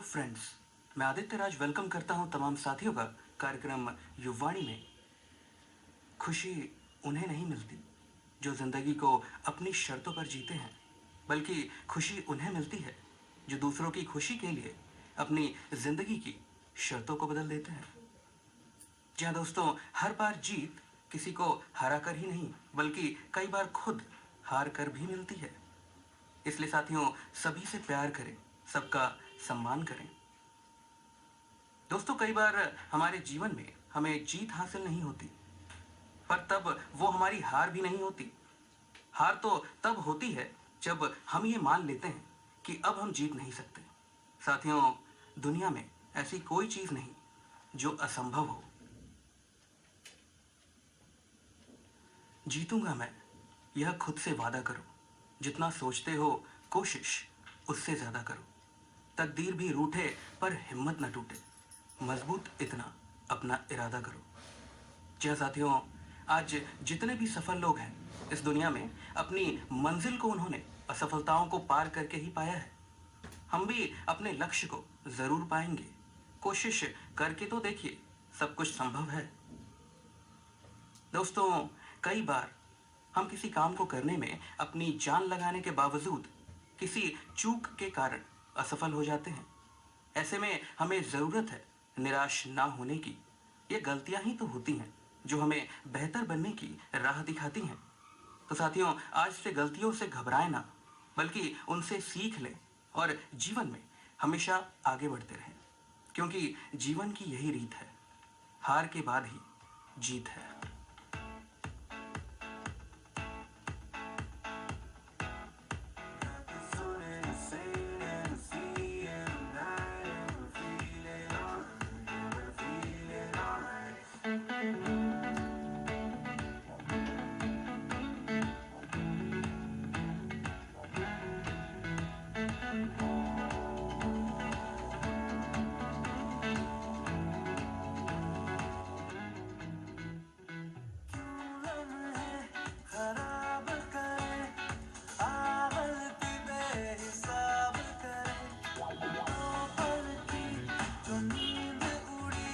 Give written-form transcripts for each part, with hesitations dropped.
Friends, मैं Aditya Raj welcome करता हूं तमाम साथियों का कार्यक्रम युवाणी में। खुशी उन्हें नहीं मिलती जो ज़िंदगी को अपनी शर्तों पर जीते हैं, बल्कि खुशी उन्हें मिलती है जो दूसरों की खुशी के लिए अपनी ज़िंदगी की शर्तों को बदल देते हैं। जी हाँ दोस्तों, हर बार जीत किसी को हरा कर ही नहीं बल्कि कई बार खुद हार कर भी मिलती है। इसलिए साथियों, सभी से प्यार करें, सबका सम्मान करें। दोस्तों, कई बार हमारे जीवन में हमें जीत हासिल नहीं होती, पर तब वो हमारी हार भी नहीं होती। हार तो तब होती है जब हम ये मान लेते हैं कि अब हम जीत नहीं सकते। साथियों, दुनिया में ऐसी कोई चीज नहीं जो असंभव हो। जीतूंगा मैं, यह खुद से वादा करो। जितना सोचते हो कोशिश उससे ज्यादा करो। तकदीर भी रूठे पर हिम्मत न टूटे। मजबूत इतना अपना इरादा करो। जी हाँ साथियों, आज जितने भी सफल लोग हैं इस दुनिया में, अपनी मंजिल को उन्होंने असफलताओं को पार करके ही पाया है। हम भी अपने लक्ष्य को जरूर पाएंगे। कोशिश करके तो देखिए, सब कुछ संभव है। दोस्तों, कई बार हम किसी काम को करने में अपनी जान लगाने के बावजूद किसी चूक के कारण असफल हो जाते हैं। ऐसे में हमें जरूरत है निराश ना होने की। ये गलतियां ही तो होती हैं जो हमें बेहतर बनने की राह दिखाती हैं। तो साथियों, आज से गलतियों से घबराएं ना, बल्कि उनसे सीख लें और जीवन में हमेशा आगे बढ़ते रहें, क्योंकि जीवन की यही रीत है, हार के बाद ही जीत है। खराब करे, आगलती बेहिसाब करे, दो पल की जो नींद उड़ी,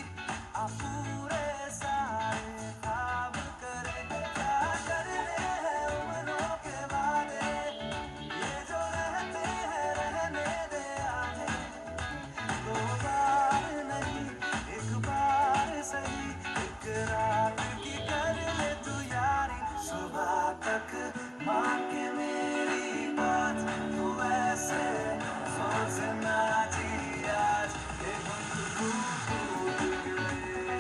आ पूरे सारे ख्वाब करे। क्या करने हैं उम्रों के वादे, ये जो रहते हैं रहने दे आधे। दो बार नहीं, एक बार सही, एक रात की कर ले तू यारी। सुबह तक मान के मेरी बात, तू ऐसे सोच ना जी आज। ये घुंघरू टूट गए,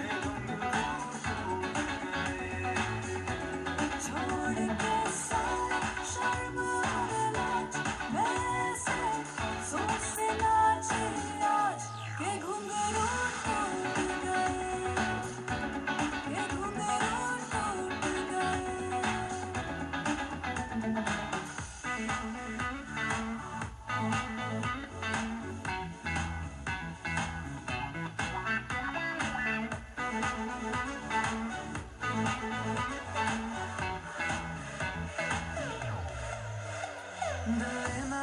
ये घुंघरू टूट गए। छोड़ के सारे शर्म और लाज, वैसे सोच से नाची आज। ये घुंघरू टूट गए, ये घुंघरू टूट गए।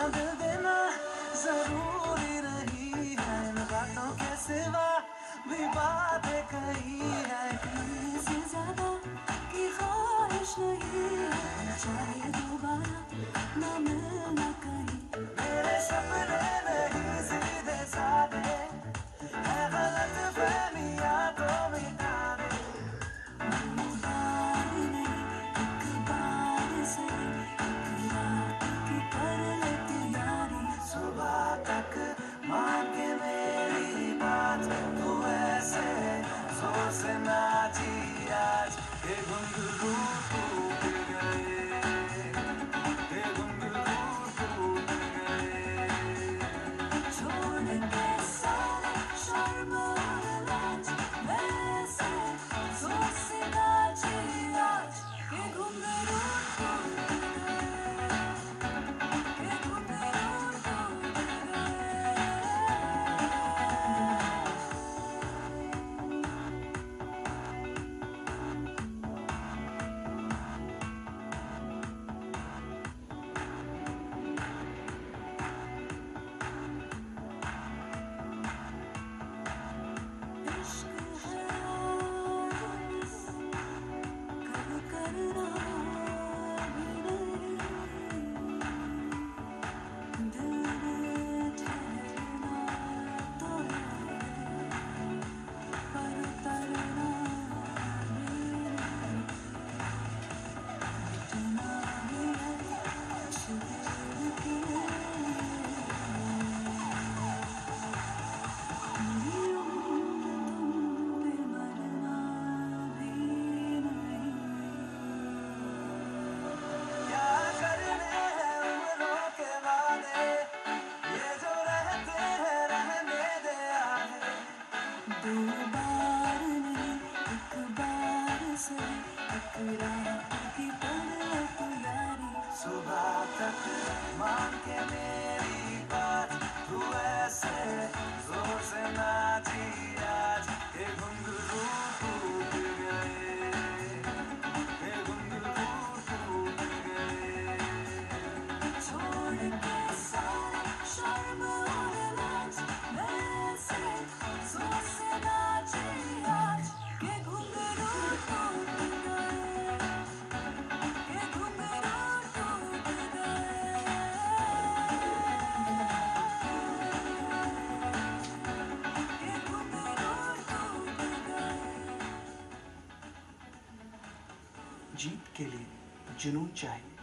दिल देना जरूरी नहीं है, इन बातों के सिवा भी बातें कही है। इससे ज्यादा की ख्वाहिश नहीं है, चाहे दोबारा ना मिलना कहीं। मेरे सपने नहीं सीधे साधे, है गलत फहमियां तो मिटा दे। बार नहीं, एक बार सही, एक रात की कर ले तू यारी। सुबह तक मान के मेरी बात, तू ऐसे सोच ना जी आज। ये घुंघरू टूट गए, ये घुंघरू टूट गए। दो बार नहीं, एक बार सही, एक रात की पल तो यारी। सुबह तक मान के मेरी बात, तू ऐसे जोर से नाची आज के घुंघरू टूट गए, के घुंघरू टूट गए। छोड़ के सारे शर्म और लाज, वैसे जोर से नाची आज के घुंघरू टूट गए, के घुंघरू टूट गए, के घुंघरू टूट गए। जीत के लिए जुनून चाहिए,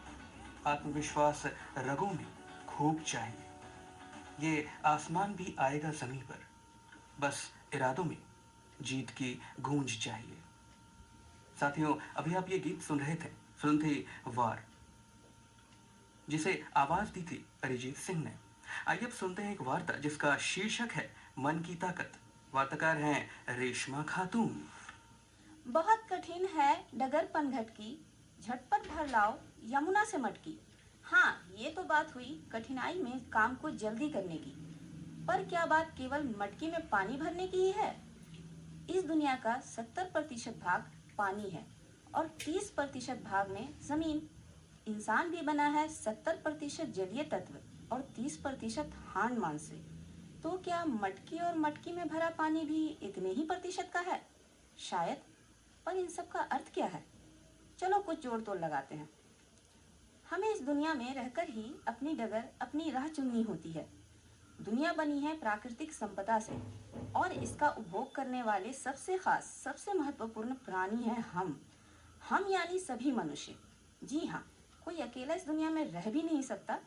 आत्मविश्वास रगों में खूब चाहिए। ये आसमान भी आएगा ज़मीं पर, बस इरादों में जीत की गूंज चाहिए। साथियों, अभी आप ये गीत सुन रहे थे, फिल्म थी वार, जिसे आवाज़ दी थी अरिजीत सिंह ने। आइए अब सुनते हैं एक वार्ता जिसका शीर्षक है मन की ताकत। वार्ताकार हैं रेशमा खातून। बहुत कठिन है डगर पनघट की, झटपट भर लाओ यमुना से मटकी। हाँ, ये तो बात हुई कठिनाई में काम को जल्दी करने की, पर क्या बात केवल मटकी में पानी भरने की ही है? इस दुनिया का 70% भाग पानी है और 30% भाग में जमीन। इंसान भी बना है 70% जलीय तत्व और 30% हांड मांस से। तो क्या मटकी और मटकी में भरा पानी भी इतने ही प्रतिशत का है? शायद। पर इन सब का अर्थ क्या है? चलो कुछ जोड़ तोड़ लगाते हैं। हमें इस दुनिया में रहकर ही अपनी डगर, अपनी राह चुननी होती है। दुनिया बनी है प्राकृतिक संपदा से और इसका उपभोग करने वाले सबसे खास, सबसे महत्वपूर्ण प्राणी हैं हम यानी सभी मनुष्य। जी हाँ, कोई अकेला इस दुनिया में रह भी नहीं सकता।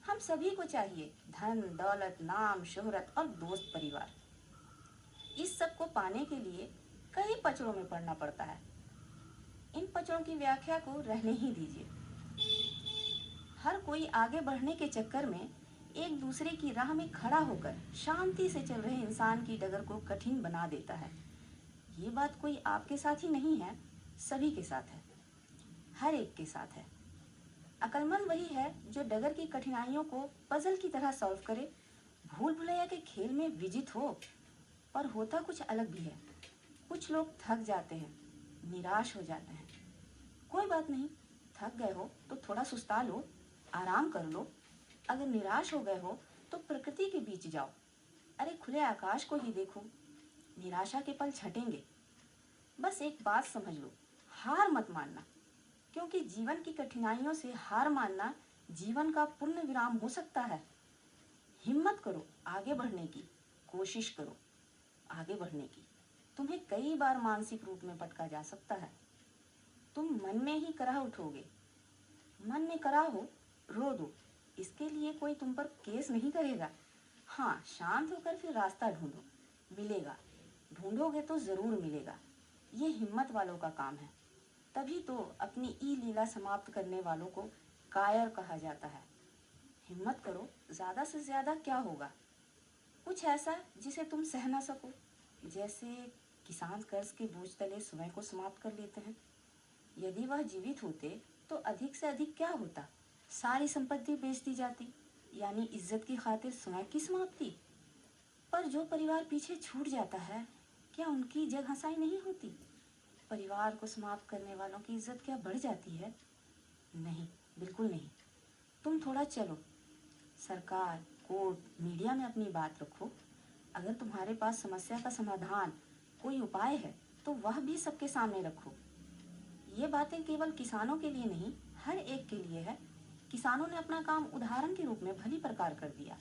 हम सभी को चाहिए धन, दौलत, नाम, शोहरत और दोस्त, परिवार। इस सब को पाने के लिए कई पचड़ों में पड़ना पड़ता है। इन पचड़ों की व्याख्या को रहने ही दीजिए। हर कोई आगे बढ़ने के चक्कर में एक दूसरे की राह में खड़ा होकर शांति से चल रहे इंसान की डगर को कठिन बना देता है। ये बात कोई आपके साथ ही नहीं है, सभी के साथ है, हर एक के साथ है। अक्लमंद वही है जो डगर की कठिनाइयों को पजल की तरह सॉल्व करे, भूल भुलैया के खेल में विजित हो। पर होता कुछ अलग भी है। कुछ लोग थक जाते हैं, निराश हो जाते हैं। कोई बात नहीं, थक गए हो तो थोड़ा सुस्ता लो, आराम कर लो। अगर निराश हो गए हो तो प्रकृति के बीच जाओ, अरे खुले आकाश को ही देखो। निराशा के पल छटेंगे। बस एक बात समझ लो, हार मत मानना, क्योंकि जीवन की कठिनाइयों से हार मानना जीवन का पूर्ण विराम हो सकता है। हिम्मत करो, आगे बढ़ने की कोशिश करो, आगे बढ़ने की। तुम्हें कई बार मानसिक रूप में पटका जा सकता है। तुम मन में ही कराह उठोगे। मन में कराह हो, रो दो, इसके लिए कोई तुम पर केस नहीं करेगा। हाँ, शांत होकर फिर रास्ता ढूंढो, मिलेगा। ढूंढोगे तो जरूर मिलेगा। ये हिम्मत वालों का काम है। तभी तो अपनी ई लीला समाप्त करने वालों को कायर कहा जाता है। हिम्मत करो, ज्यादा से ज्यादा क्या होगा? कुछ ऐसा जिसे तुम सह ना सको। जैसे किसान कर्ज के बोझ तले स्वयं को समाप्त कर लेते हैं। यदि वह जीवित होते तो अधिक से अधिक क्या होता? सारी संपत्ति बेच दी जाती, यानी इज्जत की खातिर स्वयं की समाप्ति। पर जो परिवार पीछे छूट जाता है, क्या उनकी जग हंसाई नहीं होती? परिवार को समाप्त करने वालों की इज्जत क्या बढ़ जाती है? नहीं, बिल्कुल नहीं। तुम थोड़ा चलो, सरकार, कोर्ट, मीडिया में अपनी बात रखो। अगर तुम्हारे पास समस्या का समाधान, कोई उपाय है तो वह भी सबके सामने रखो। ये बातें केवल किसानों के लिए नहीं, हर एक के लिए है। किसानों ने अपना काम उदाहरण के रूप में भली प्रकार कर दिया।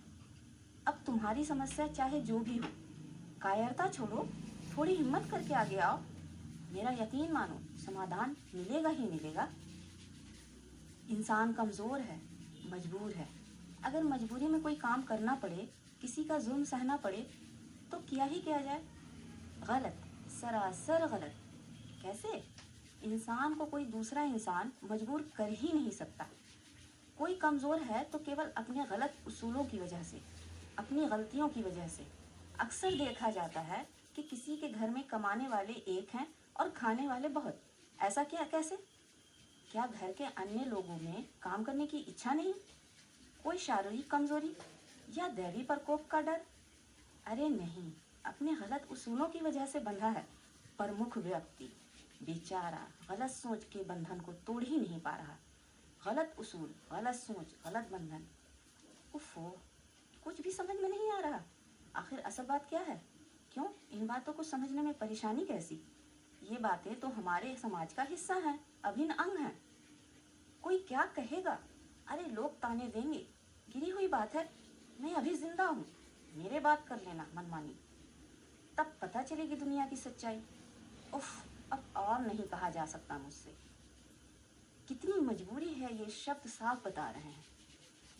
अब तुम्हारी समस्या चाहे जो भी हो, कायरता छोड़ो, थोड़ी हिम्मत करके आगे आओ। मेरा यकीन मानो, समाधान मिलेगा ही मिलेगा। इंसान कमज़ोर है, मजबूर है। अगर मजबूरी में कोई काम करना पड़े, किसी का जुल्म सहना पड़े, तो किया ही किया जाए। गलत, सरासर गलत। कैसे? इंसान को कोई दूसरा इंसान मजबूर कर ही नहीं सकता। कोई कमज़ोर है तो केवल अपने गलत उसूलों की वजह से, अपनी गलतियों की वजह से। अक्सर देखा जाता है कि किसी के घर में कमाने वाले एक हैं और खाने वाले बहुत। ऐसा क्या कैसे? क्या घर के अन्य लोगों में काम करने की इच्छा नहीं? कोई शारीरिक कमजोरी या दैवी प्रकोप का डर? अरे नहीं, अपने गलत उसूलों की वजह से बंधा है। प्रमुख व्यक्ति बेचारा गलत सोच के बंधन को तोड़ ही नहीं पा रहा। गलत उसूल, गलत सोच, गलत बंधन। उफ़ो, कुछ भी समझ में नहीं आ रहा। आखिर असल बात क्या है? क्यों इन बातों को समझने में परेशानी कैसी? ये बातें तो हमारे समाज का हिस्सा हैं, अभिन्न अंग हैं। कोई क्या कहेगा? अरे लोग ताने देंगे, गिरी हुई बात है, मैं अभी जिंदा हूँ, मेरे बात कर लेना मनमानी, तब पता चलेगी दुनिया की सच्चाई। उफ, अब और नहीं कहा जा सकता मुझसे। कितनी मजबूरी है, ये शब्द साफ बता रहे हैं।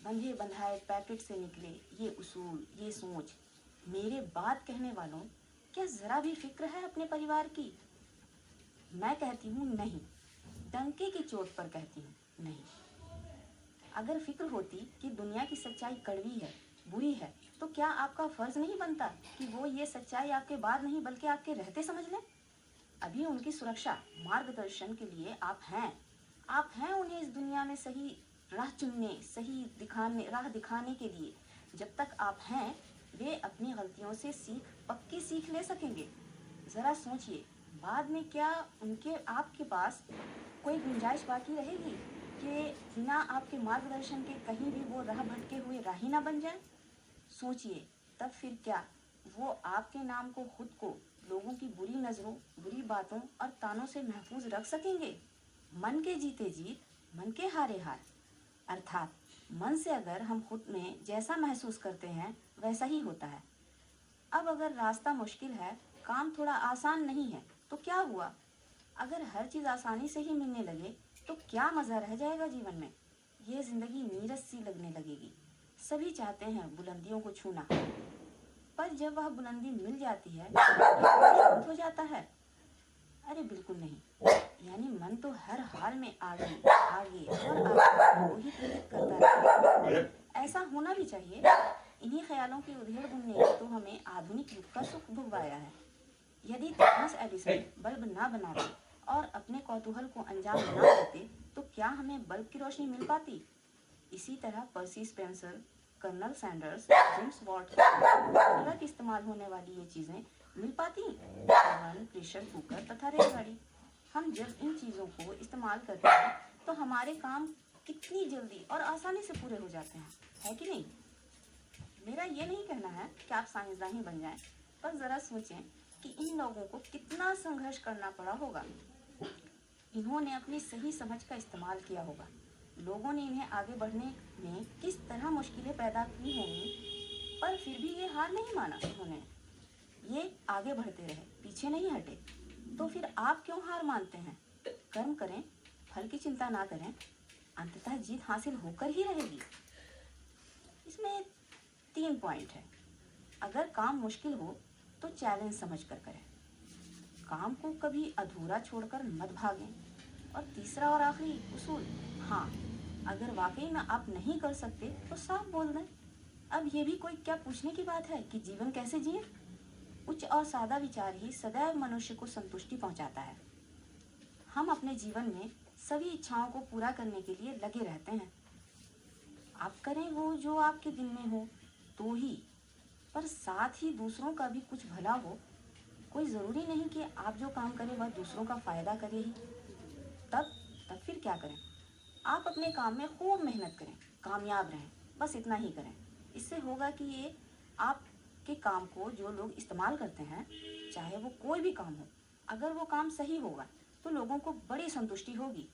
बंधे बंधाए पैकेट से निकले ये उसूल, ये सोच। मेरे बात कहने वालों, क्या जरा भी फिक्र है अपने परिवार की? मैं कहती हूँ नहीं, डंके की चोट पर कहती हूँ नहीं। अगर फिक्र होती कि दुनिया की सच्चाई कड़वी है, बुरी है, तो क्या आपका फर्ज नहीं बनता कि वो ये सच्चाई आपके बाद नहीं बल्कि आपके रहते समझ लें? अभी उनकी सुरक्षा, मार्गदर्शन के लिए आप हैं उन्हें इस दुनिया में सही राह चुनने, राह दिखाने के लिए। जब तक आप हैं, वे अपनी गलतियों से पक्की सीख ले सकेंगे। ज़रा सोचिए, बाद में क्या आपके पास कोई गुंजाइश बाकी रहेगी कि बिना आपके मार्गदर्शन के कहीं भी वो राह भटके हुए राही ना बन जाए? सोचिए, तब फिर क्या वो आपके नाम को, खुद को लोगों की बुरी नज़रों, बुरी बातों और तानों से महफूज रख सकेंगे? मन के जीते जीत, मन के हारे हार। अर्थात मन से अगर हम खुद में जैसा महसूस करते हैं वैसा ही होता है। अब अगर रास्ता मुश्किल है, काम थोड़ा आसान नहीं है, तो क्या हुआ? अगर हर चीज़ आसानी से ही मिलने लगे तो क्या मज़ा रह जाएगा जीवन में? ये ज़िंदगी नीरस सी लगने लगेगी। सभी चाहते हैं बुलंदियों को छूना, पर जब वह बुलंदी मिल जाती है तो शांत हो जाता है। अरे बिल्कुल नहीं, यानी मन तो हर हाल में आगे आगे और आगे को ही प्रेरित करता रहता है। ऐसा होना भी चाहिए। इन्हीं ख्यालों की उधेड़ बुनने ने तो हमें आधुनिक युग का सुख भुगवाया है। यदि थॉमस एडिसन बल्ब ना बनाते और अपने कौतूहल को अंजाम ना देते तो क्या हमें बल्ब की रोशनी मिल पाती? इसी तरह Percy Spencer, Colonel Sanders, James Watt की इस्तेमाल होने वाली ये चीज़ें मिल पाती? ओवन, प्रेशर कुकर तथा रेलगाड़ी। हम जब इन चीज़ों को इस्तेमाल करते हैं तो हमारे काम कितनी जल्दी और आसानी से पूरे हो जाते हैं, है कि नहीं? मेरा ये नहीं कहना है कि आप साइंसदान ही बन जाएं, पर ज़रा सोचें कि इन लोगों को कितना संघर्ष करना पड़ा होगा। इन्होंने अपनी सही समझ का इस्तेमाल किया होगा। लोगों ने इन्हें आगे बढ़ने में किस तरह मुश्किलें पैदा की होंगी, पर फिर भी ये हार नहीं माना इन्होंने। ये आगे बढ़ते रहे, पीछे नहीं हटे। तो फिर आप क्यों हार मानते हैं? कर्म करें, फल की चिंता ना करें, अंततः जीत हासिल होकर ही रहेगी। इसमें 3 पॉइंट है। अगर काम मुश्किल हो तो चैलेंज समझ कर करें, काम को कभी अधूरा छोड़कर मत भागें, और तीसरा और आखिरी उसूल, हाँ, अगर वाकई में आप नहीं कर सकते तो साफ बोल दें। अब ये भी कोई क्या पूछने की बात है कि जीवन कैसे जिए? उच्च और सादा विचार ही सदैव मनुष्य को संतुष्टि पहुंचाता है। हम अपने जीवन में सभी इच्छाओं को पूरा करने के लिए लगे रहते हैं। आप करें वो जो आपके दिल में हो तो ही, पर साथ ही दूसरों का भी कुछ भला हो। कोई ज़रूरी नहीं कि आप जो काम करें वह दूसरों का फ़ायदा करे ही। तब फिर क्या करें? आप अपने काम में खूब मेहनत करें, कामयाब रहें, बस इतना ही करें। इससे होगा कि ये आपके काम को जो लोग इस्तेमाल करते हैं, चाहे वो कोई भी काम हो, अगर वो काम सही होगा तो लोगों को बड़ी संतुष्टि होगी।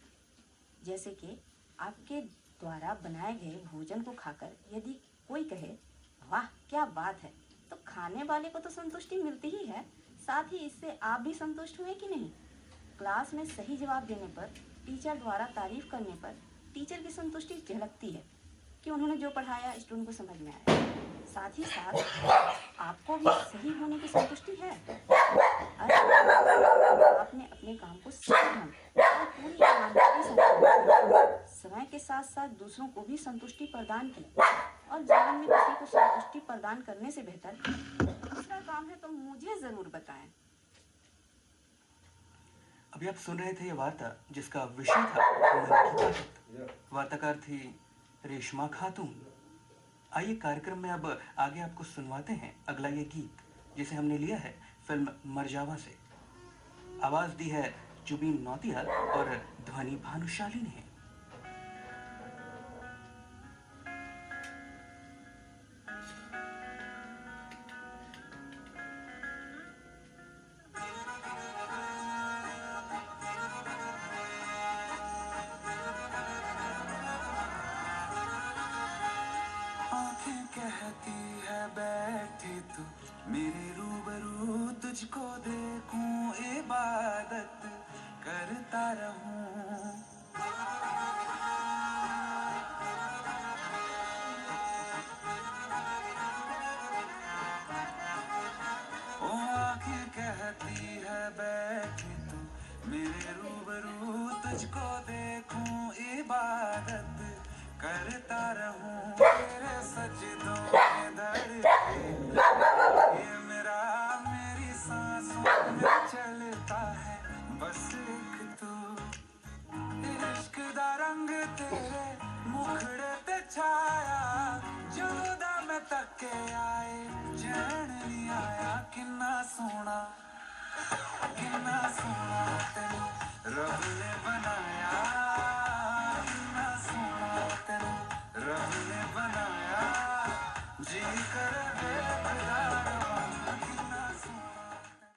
जैसे कि आपके द्वारा बनाए गए भोजन को खाकर यदि कोई कहे वाह क्या बात है, तो खाने वाले को तो संतुष्टि मिलती ही है, साथ ही इससे आप भी संतुष्ट हुए कि नहीं? क्लास में सही जवाब देने पर, टीचर द्वारा तारीफ करने पर टीचर की संतुष्टि झलकती है कि उन्होंने जो पढ़ाया स्टूडेंट को समझ में आया। साथ ही साथ आपको भी सही होने की संतुष्टि है। आपने अपने काम को सही ढंग और पूरी ईमानदारी से किया, समय के साथ साथ दूसरों को भी संतुष्टि प्रदान की, और जीवन में किसी को संतुष्टि प्रदान करने से बेहतर दूसरा काम है तो मुँह मुझे जरूर बताएं। अभी आप सुन रहे थे ये वार्ता जिसका विषय था मन की ताकत। वार्ताकार थी रेशमा खातून। आइए कार्यक्रम में अब आगे आपको सुनवाते हैं अगला ये गीत जिसे हमने लिया है फिल्म मरजावा से। आवाज दी है जुबीन नौतियाल और ध्वनि भानुशाली ने। आंखें कहती है बैठी तू मेरे रूबरू, तुझको देखूं इबादत करता रहूं। ओ आंखें कहती है बैठी तू मेरे रूबरू, तुझको देखूं इबादत करता रहूं। तेरे सजदों में धड़के ये मेरी सांसों में चलता है बस एक तू। इश्क दा रंग तेरे मुखड़े ते छाया, जुदा मैं तके आए चैन नहीं आया। किन्ना सोना